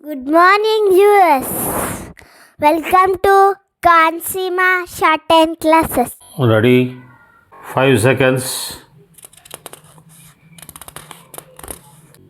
Good morning, US. Welcome to Kansima Shorthand classes. Ready? 5 seconds.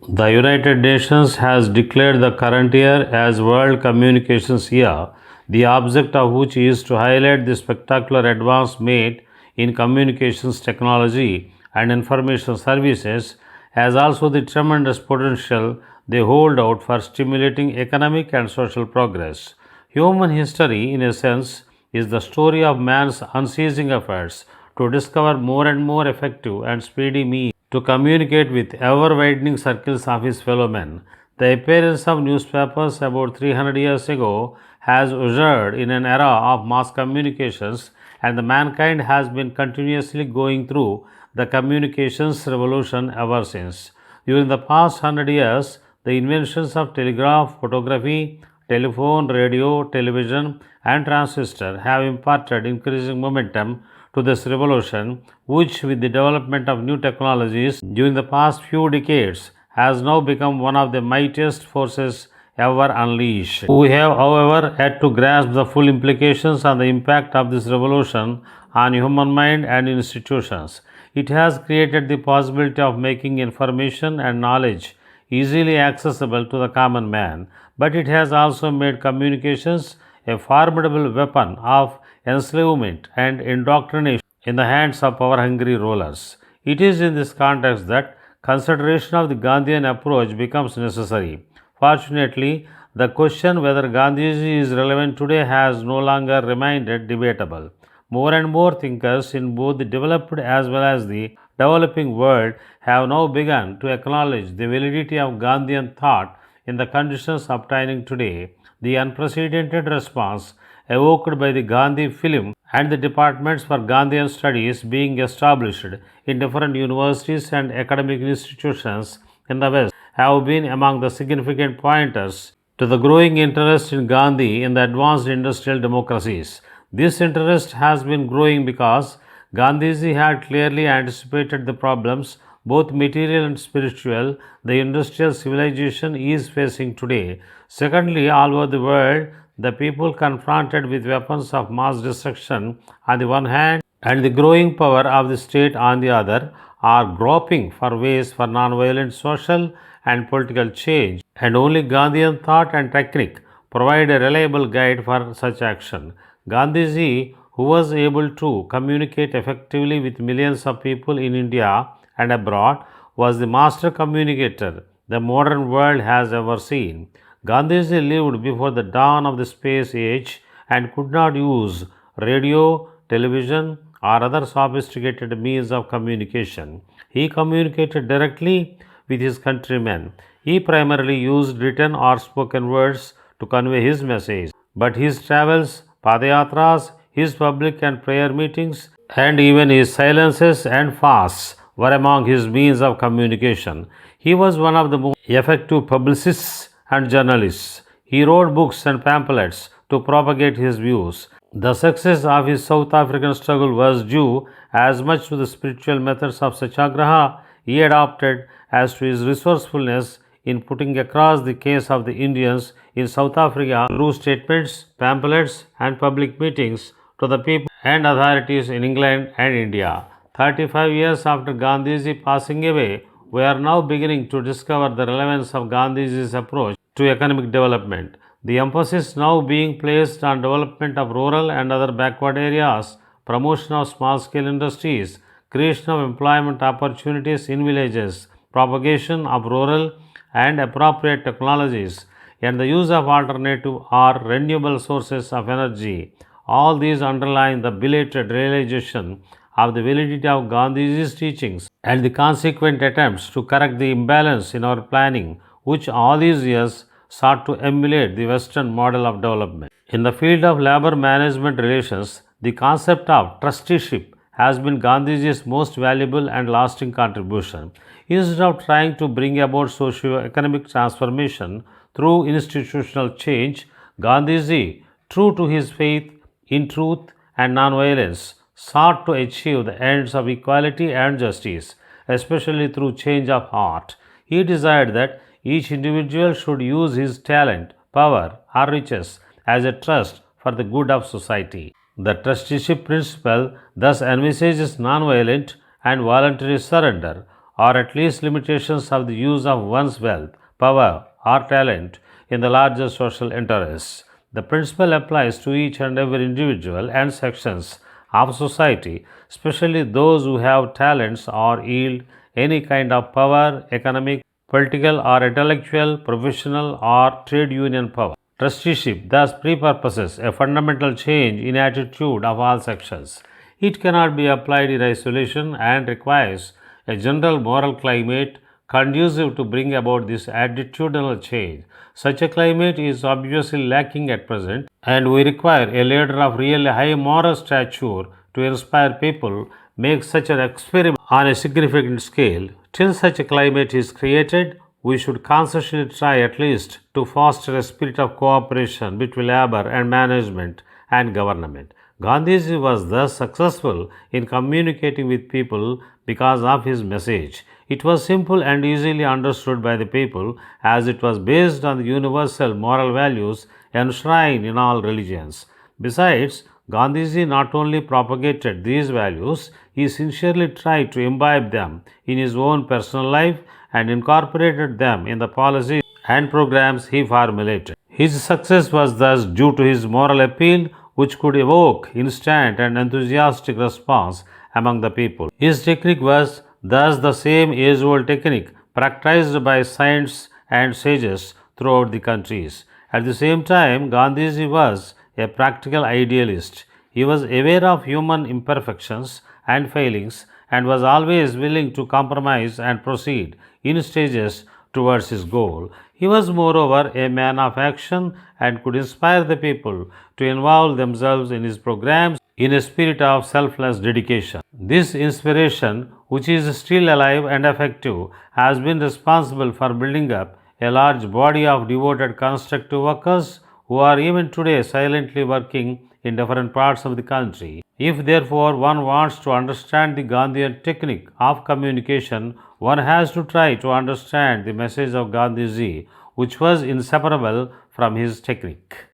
The United Nations has declared the current year as World Communications Year, the object of which is to highlight the spectacular advance made in communications technology and information services, as also the tremendous potential they hold out for stimulating economic and social progress. Human history, in a sense, is the story of man's unceasing efforts to discover more and more effective and speedy means to communicate with ever widening circles of his fellow men. The appearance of newspapers about 300 years ago has ushered in an era of mass communications, and the mankind has been continuously going through the communications revolution ever since. During the past 100 years, the inventions of telegraph, photography, telephone, radio, television, and transistor have imparted increasing momentum to this revolution, which, with the development of new technologies during the past few decades, has now become one of the mightiest forces ever unleashed. We have, however, yet to grasp the full implications and the impact of this revolution on human mind and institutions. It has created the possibility of making information and knowledge easily accessible to the common man, but it has also made communications a formidable weapon of enslavement and indoctrination in the hands of power-hungry rulers. It is in this context that consideration of the Gandhian approach becomes necessary. Fortunately, the question whether Gandhiji is relevant today has no longer remained debatable. More and more thinkers in both the developed as well as the developing world have now begun to acknowledge the validity of Gandhian thought in the conditions obtaining today. The unprecedented response evoked by the Gandhi film and the departments for Gandhian studies being established in different universities and academic institutions in the West have been among the significant pointers to the growing interest in Gandhi in the advanced industrial democracies. This interest has been growing because Gandhiji had clearly anticipated the problems, both material and spiritual, the industrial civilization is facing today. Secondly, all over the world, the people confronted with weapons of mass destruction on the one hand and the growing power of the state on the other are groping for ways for non-violent social and political change, and only Gandhian thought and technique provide a reliable guide for such action. Gandhiji, who was able to communicate effectively with millions of people in India and abroad, was the master communicator the modern world has ever seen. Gandhiji lived before the dawn of the space age and could not use radio, television, or other sophisticated means of communication. He communicated directly with his countrymen. He primarily used written or spoken words to convey his message, but his travels, padayatras, his public and prayer meetings, and even his silences and fasts were among his means of communication. He was one of the most effective publicists and journalists. He wrote books and pamphlets to propagate his views. The success of his South African struggle was due as much to the spiritual methods of Satyagraha he adopted as to his resourcefulness in putting across the case of the Indians in South Africa through statements, pamphlets, and public meetings to the people and authorities in England and India. 35 years after Gandhiji passing away, we are now beginning to discover the relevance of Gandhiji's approach to economic development. The emphasis now being placed on development of rural and other backward areas, promotion of small-scale industries, creation of employment opportunities in villages, propagation of rural and appropriate technologies, and the use of alternative or renewable sources of energy. All these underline the belated realization of the validity of Gandhiji's teachings and the consequent attempts to correct the imbalance in our planning, which all these years sought to emulate the Western model of development. In the field of labor management relations, the concept of trusteeship has been Gandhiji's most valuable and lasting contribution. Instead of trying to bring about socio-economic transformation through institutional change, Gandhiji, true to his faith in truth and non-violence, sought to achieve the ends of equality and justice, especially through change of heart. He desired that each individual should use his talent, power, or riches as a trust for the good of society. The trusteeship principle thus envisages non-violent and voluntary surrender, or at least limitations of the use of one's wealth, power, or talent in the larger social interests. The principle applies to each and every individual and sections of society, especially those who have talents or yield any kind of power, economic, political, or intellectual, professional, or trade union power. Trusteeship thus prepurposes a fundamental change in attitude of all sections. It cannot be applied in isolation and requires a general moral climate conducive to bring about this attitudinal change. Such a climate is obviously lacking at present, and we require a leader of really high moral stature to inspire people make such an experiment on a significant scale. Till such a climate is created, we should consciously try at least to foster a spirit of cooperation between labor and management and government. Gandhiji was thus successful in communicating with people because of his message. It was simple and easily understood by the people as it was based on the universal moral values enshrined in all religions. Besides, Gandhiji not only propagated these values, he sincerely tried to imbibe them in his own personal life and incorporated them in the policies and programs he formulated. His success was thus due to his moral appeal, which could evoke instant and enthusiastic response among the people. His technique was thus the same age-old technique practiced by saints and sages throughout the countries. At the same time, Gandhiji was a practical idealist. He was aware of human imperfections and failings and was always willing to compromise and proceed in stages towards his goal. He was moreover a man of action and could inspire the people to involve themselves in his programs in a spirit of selfless dedication. This inspiration, which is still alive and effective, has been responsible for building up a large body of devoted constructive workers who are even today silently working in different parts of the country. If therefore one wants to understand the Gandhian technique of communication, one has to try to understand the message of Gandhiji, which was inseparable from his technique.